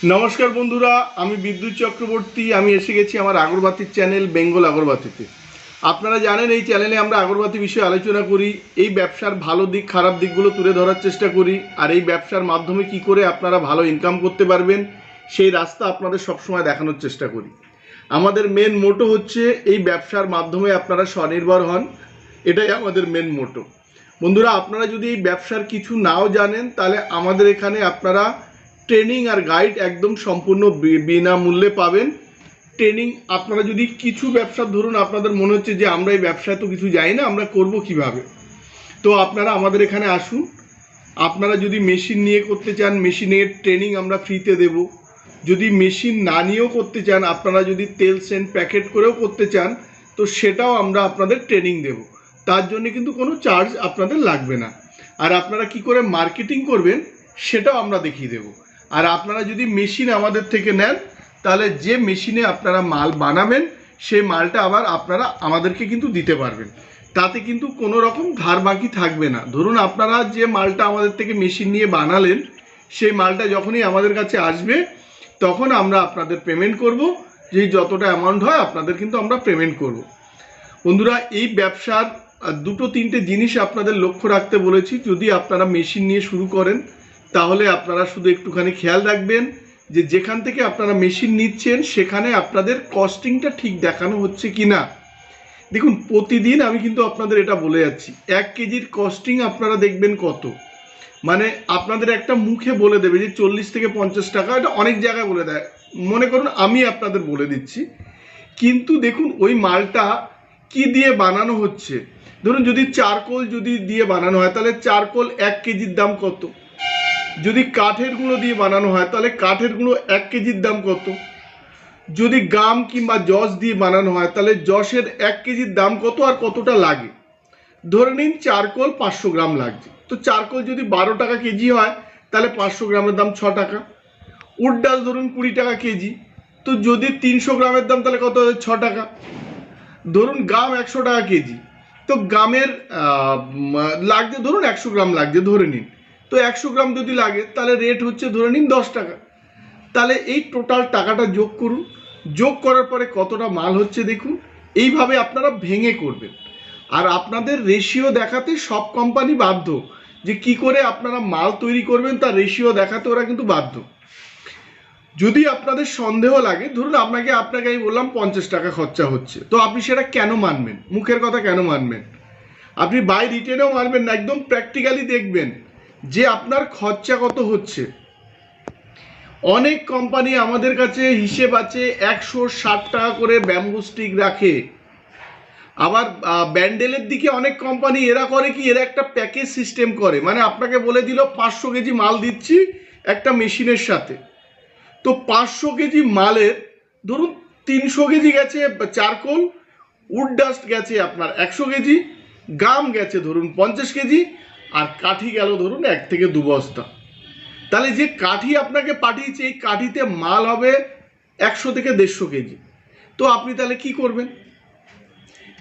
नमस्कार बंधुरा आमी विद्युत चक्रवर्ती आमी एसे गेছি আমার আগরবাতির চ্যানেল বেঙ্গল আগরবাতিতে। আপনারা জানেন এই চ্যানেলে আমরা আগরবাতি বিষয়ে আলোচনা করি, এই ব্যবসার ভালো দিক খারাপ দিকগুলো তুলে ধরার চেষ্টা করি, আর এই ব্যবসার মাধ্যমে কি করে আপনারা ভালো ইনকাম করতে পারবেন সেই রাস্তা আপনাদের সবসময় দেখানোর চেষ্টা করি। আমাদের মেন মোটো হচ্ছে এই ব্যবসার মাধ্যমে আপনারা স্বনির্ভর হন, এটাই আমাদের মেন মোটো। বন্ধুরা আপনারা যদি এই ব্যবসার কিছু নাও জানেন তাহলে আমাদের এখানে আপনারা ট্রেনিং আর গাইড একদম সম্পূর্ণ বিনামূল্যে পাবেন। ট্রেনিং আপনারা যদি কিছু ব্যবসা ধরুন আপনাদের মনে হচ্ছে যে আমরা এই ব্যবসায় তো কিছু জানি না, আমরা করব কিভাবে, তো আপনারা আমাদের এখানে আসুন। আপনারা যদি মেশিন নিয়ে করতে চান মেশিনের ট্রেনিং আমরা ফ্রিতে দেব। যদি মেশিন না নিয়েও করতে চান, আপনারা যদি তেল সেন্ট প্যাকেট করেও করতে চান তো সেটাও আমরা আপনাদের ট্রেনিং দেব, তার জন্য কিন্তু কোনো চার্জ আপনাদের লাগবে না। আর আপনারা কি করে মার্কেটিং করবেন সেটাও আমরা দেখিয়ে দেব। আর আপনারা যদি মেশিন আমাদের থেকে নেন তাহলে যে মেশিনে আপনারা মাল বানাবেন সেই মালটা আবার আপনারা আমাদেরকে কিন্তু দিতে পারবেন, তাতে কিন্তু কোনো রকম ধার বাকি থাকবে না। ধরুন আপনারা যে মালটা আমাদের থেকে মেশিন নিয়ে বানালেন সেই মালটা যখনই আমাদের কাছে আসবে তখন আমরা আপনাদের পেমেন্ট করব, যে যতটা অ্যামাউন্ট হয় আপনাদের কিন্তু আমরা পেমেন্ট করব। বন্ধুরা এই ব্যবসার দুটো তিনটে জিনিস আপনাদের লক্ষ্য রাখতে বলেছি। যদি আপনারা মেশিন নিয়ে শুরু করেন তাহলে আপনারা শুধু একটুখানি খেয়াল রাখবেন যে যেখান থেকে আপনারা মেশিন নিচ্ছেন সেখানে আপনাদের কস্টিংটা ঠিক দেখানো হচ্ছে কি না। দেখুন প্রতিদিন আমি কিন্তু আপনাদের এটা বলে যাচ্ছি, 1 কেজির কস্টিং আপনারা দেখবেন কত, মানে আপনাদের একটা মুখে বলে দেবে যে 40 থেকে 50 টাকা, এটা অনেক জায়গায় বলে দেয়। মনে করুন আমি আপনাদের বলে দিচ্ছি, কিন্তু দেখুন ওই মালটা কি দিয়ে বানানো হচ্ছে। ধরুন যদি চারকোল যদি দিয়ে বানানো হয় তাহলে চারকোল 1 কেজির দাম কত, যদি কাঠের গুঁড়ো দিয়ে বানানো হয় তাহলে কাঠের গুঁড়ো 1 কেজির দাম কত, যদি গাম কিংবা যশ দিয়ে বানানো হয় তাহলে যশের 1 কেজির দাম কত আর কতটা লাগে। ধরে নিন চারকোল 500 গ্রাম লাগছে, তো চারকোল যদি 12 টাকা কেজি হয় তাহলে 500 গ্রামের দাম 6 টাকা। উড ডাল ধরুন 20 টাকা কেজি, তো যদি 300 গ্রামের দাম তাহলে কত হবে, 6 টাকা। ধরুন গাম 100 টাকা কেজি, তো গামের লাগছে ধরুন 100 গ্রাম লাগছে ধরে নিন, তো 100 গ্রাম যদি লাগে তাহলে রেট হচ্ছে ধরে নিন 10 টাকা। তাহলে এই টোটাল টাকাটা যোগ করুন, যোগ করার পরে কতটা মাল হচ্ছে দেখুন। এইভাবে আপনারা ভেঙে করবেন, আর আপনাদের রেশিও দেখাতে সব কোম্পানি বাধ্য, যে কি করে আপনারা মাল তৈরি করবেন তার রেশিও দেখাতে ওরা কিন্তু বাধ্য। যদি আপনাদের সন্দেহ লাগে, ধরুন আপনাকে আমি বললাম 50 টাকা খরচা হচ্ছে, তো আপনি সেটা কেন মানবেন, মুখের কথা কেন মানবেন? আপনি বাই রিটেনেও মানবেন না, একদম প্র্যাকটিক্যালি দেখবেন যে আপনার খরচা কত হচ্ছে। অনেক কোম্পানি আমাদের কাছে হিসেব আছে 160 টাকা করে ব্যাম্বু স্টিক রাখে। আবার ব্যান্ডেলের দিকে অনেক কোম্পানি এরা করে কি, এরা একটা প্যাকেজ সিস্টেম করে, মানে আপনাকে বলে দিল 500 কেজি মাল দিচ্ছি একটা মেশিনের সাথে, তো 500 কেজি মালের ধরুন 300 কেজি গেছে চারকোল, উড ডাস্ট গেছে আপনার 100 কেজি, গাম গেছে ধরুন 50 কেজি, আর কাঠি গেল ধরুন 1 থেকে 2 বস্তা। তাহলে যে কাঠি আপনাকে পাঠিয়েছে এই কাঠিতে মাল হবে 100 থেকে 150 কেজি, তো আপনি তাহলে কি করবেন?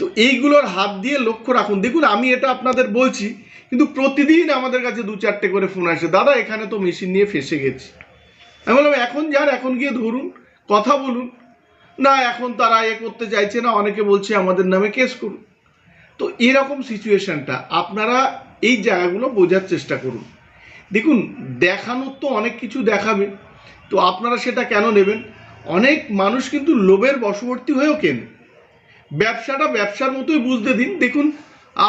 তো এইগুলোর হাত দিয়ে লক্ষ্য রাখুন। দেখুন আমি এটা আপনাদের বলছি, কিন্তু প্রতিদিন আমাদের কাছে 2-4টে করে ফোন আসে, দাদা এখানে তো মেশিন নিয়ে ফেসে গেছি। আমি বললাম এখন যান, এখন গিয়ে ধরুন, কথা বলুন। না এখন তারা করতে চাইছে না, অনেকে বলছে আমাদের নামে কেস করুন। তো এরকম সিচুয়েশনটা আপনারা এই জায়গাগুলো বোঝার চেষ্টা করুন। দেখুন দেখানোর তো অনেক কিছু দেখাবে, তো আপনারা সেটা কেন নেবেন? অনেক মানুষ কিন্তু লোভের বশবর্তী হয়েও কেনে। ব্যবসাটা ব্যবসার মতোই বুঝতে দিন। দেখুন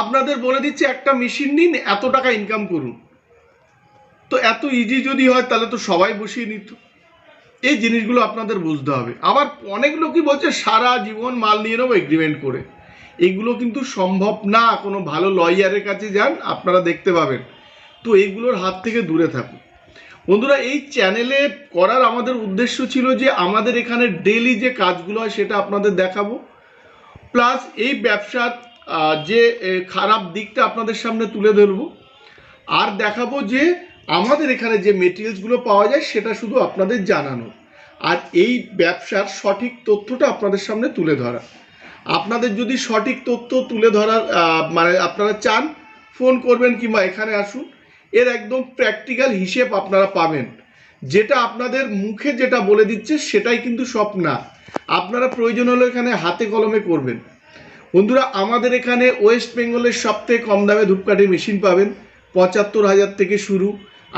আপনাদের বলে দিচ্ছে একটা মেশিন নিন, এত টাকা ইনকাম করুন, তো এত ইজি যদি হয় তাহলে তো সবাই বসিয়ে নিত। এই জিনিসগুলো আপনাদের বুঝতে হবে। আবার অনেক লোকই বলছে সারা জীবন মাল নিয়ে নেবো এগ্রিমেন্ট করে, এগুলো কিন্তু সম্ভব না। কোনো ভালো লয়ারের কাছে যান, আপনারা দেখতে পাবেন। তো এইগুলোর হাত থেকে দূরে থাকুন। বন্ধুরা এই চ্যানেলে করার আমাদের উদ্দেশ্য ছিল যে আমাদের এখানে ডেইলি যে কাজগুলো হয় সেটা আপনাদের দেখাবো, প্লাস এই ব্যবসার যে খারাপ দিকটা আপনাদের সামনে তুলে ধরবো, আর দেখাবো যে আমাদের এখানে যে মেটেরিয়ালসগুলো পাওয়া যায় সেটা শুধু আপনাদের জানানো, আর এই ব্যবসার সঠিক তথ্যটা আপনাদের সামনে তুলে ধরা। আপনাদের যদি সঠিক তথ্য তুলে ধরার মানে আপনারা চান, ফোন করবেন কিংবা এখানে আসুন, এর একদম প্র্যাকটিক্যাল হিসেব আপনারা পাবেন যেটা আপনাদের মুখে যেটা বলে দিচ্ছে সেটাই কিন্তু সব না, আপনারা প্রয়োজন হলে এখানে হাতে কলমে করবেন। বন্ধুরা, আমাদের এখানে ওয়েস্ট বেঙ্গলের সবথেকে কম দামে ধূপকাঠি মেশিন পাবেন, 75,000 থেকে শুরু।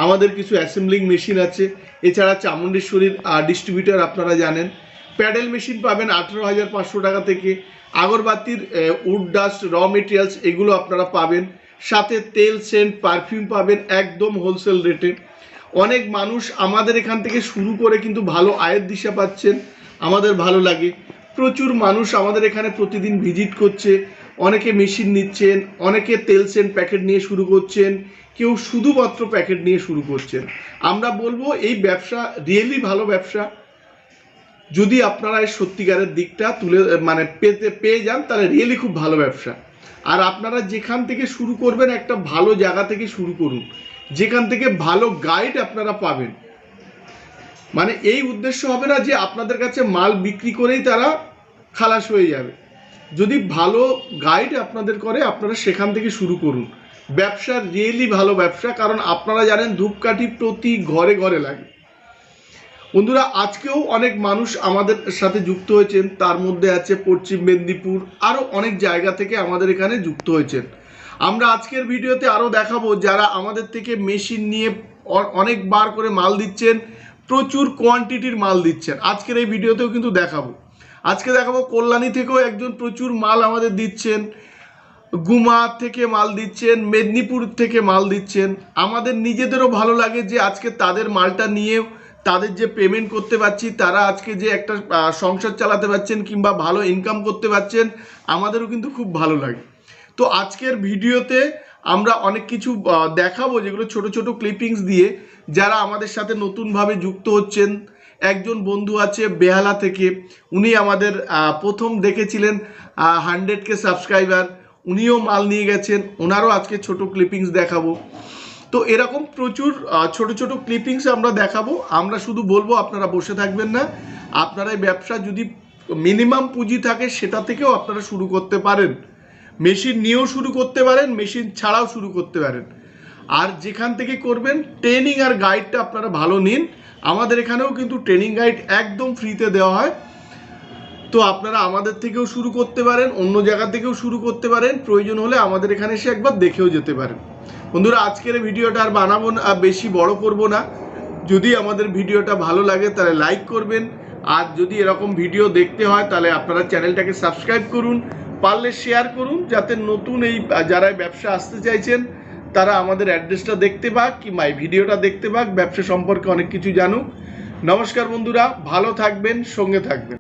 আমাদের কিছু অ্যাসেম্বলিং মেশিন আছে, এছাড়া চামুণ্ডেশ্বরীর ডিস্ট্রিবিউটার আপনারা জানেন। প্যাডেল মেশিন পাবেন 18,500 টাকা থেকে। আগরবাতির উড ডাস্ট, র মেটেরিয়ালস এগুলো আপনারা পাবেন, সাথে তেল, সেন্ট, পারফিউম পাবেন একদম হোলসেল রেটে। অনেক মানুষ আমাদের এখান থেকে শুরু করে কিন্তু ভালো আয়ের দিশা পাচ্ছেন, আমাদের ভালো লাগে। প্রচুর মানুষ আমাদের এখানে প্রতিদিন ভিজিট করছে, অনেকে মেশিন নিচ্ছেন, অনেকে তেল সেন্ট প্যাকেট নিয়ে শুরু করছেন, কেউ শুধুমাত্র প্যাকেট নিয়ে শুরু করছেন। আমরা বলবো এই ব্যবসা রিয়েলি ভালো ব্যবসা। যদি আপনারা এই সত্যিকারের দিকটা পেয়ে যান তাহলে রিয়েলি খুব ভালো ব্যবসা। আর আপনারা যেখান থেকে শুরু করবেন একটা ভালো জায়গা থেকে শুরু করুন, যেখান থেকে ভালো গাইড আপনারা পাবেন। মানে এই উদ্দেশ্য হবে না যে আপনাদের কাছে মাল বিক্রি করেই তারা খালাস হয়ে যাবে। যদি ভালো গাইড আপনাদের করে, আপনারা সেখান থেকে শুরু করুন। ব্যবসা রিয়েলি ভালো ব্যবসা, কারণ আপনারা জানেন ধূপকাঠি প্রতি ঘরে ঘরে লাগে। বন্ধুরা, আজকেও অনেক মানুষ আমাদের সাথে যুক্ত হয়েছেন, তার মধ্যে আছে পশ্চিম মেদিনীপুর, আরও অনেক জায়গা থেকে আমাদের এখানে যুক্ত হয়েছেন। আমরা আজকের ভিডিওতে আরও দেখাবো যারা আমাদের থেকে মেশিন নিয়ে অনেকবার করে মাল দিচ্ছেন, প্রচুর কোয়ান্টিটির মাল দিচ্ছেন। আজকের এই ভিডিওতেও কিন্তু দেখাবো। আজকে দেখাবো কল্যাণী থেকেও একজন প্রচুর মাল আমাদের দিচ্ছেন, গুমা থেকে মাল দিচ্ছেন, মেদিনীপুর থেকে মাল দিচ্ছেন। আমাদের নিজেদেরও ভালো লাগে যে আজকে তাদের মালটা নিয়ে তাদের যে পেমেন্ট করতে পারছি, তারা আজকে যে একটা সংসার চালাতে পারছেন কিংবা ভালো ইনকাম করতে পারছেন, আমাদেরও কিন্তু খুব ভালো লাগে। তো আজকের ভিডিওতে আমরা অনেক কিছু দেখাবো, যেগুলো ছোট ছোট ক্লিপিংস দিয়ে যারা আমাদের সাথে নতুনভাবে যুক্ত হচ্ছেন। একজন বন্ধু আছে বেহালা থেকে, উনি আমাদের প্রথম দেখেছিলেন 100K সাবস্ক্রাইবার, উনিও মাল নিয়ে গেছেন, ওনারও আজকে ছোট ক্লিপিংস দেখাবো। তো এরকম প্রচুর ছোট ছোট ক্লিপিংস আমরা দেখাবো। আমরা শুধু বলবো আপনারা বসে থাকবেন না, আপনারা এই ব্যবসা যদি মিনিমাম পুঁজি থাকে সেটা থেকেও আপনারা শুরু করতে পারেন। মেশিন নিয়েও শুরু করতে পারেন, মেশিন ছাড়াও শুরু করতে পারেন। আর যেখান থেকে করবেন ট্রেনিং আর গাইডটা আপনারা ভালো নিন। আমাদের এখানেও কিন্তু ট্রেনিং গাইড একদম ফ্রিতে দেওয়া হয়। তো আপনারা আমাদের থেকেও শুরু করতে পারেন, অন্য জায়গা থেকেও শুরু করতে পারেন, প্রয়োজন হলে আমাদের এখানে এসে একবার দেখেও যেতে পারেন। বন্ধুরা, আজকের ভিডিওটা আর বানাবো না, বেশি বড় করব না। যদি আমাদের ভিডিওটা ভালো লাগে তাহলে লাইক করবেন, আর যদি এরকম ভিডিও দেখতে হয় তাহলে আপনারা চ্যানেলটাকে সাবস্ক্রাইব করুন, পারলে শেয়ার করুন, যাতে নতুন এই যারা ব্যবসা আসতে চাইছেন তারা আমাদের অ্যাড্রেসটা দেখতে পাক কিংবা এই ভিডিওটা দেখতে পাক, ব্যবসা সম্পর্কে অনেক কিছু জানুক। নমস্কার বন্ধুরা, ভালো থাকবেন, সঙ্গে থাকবেন।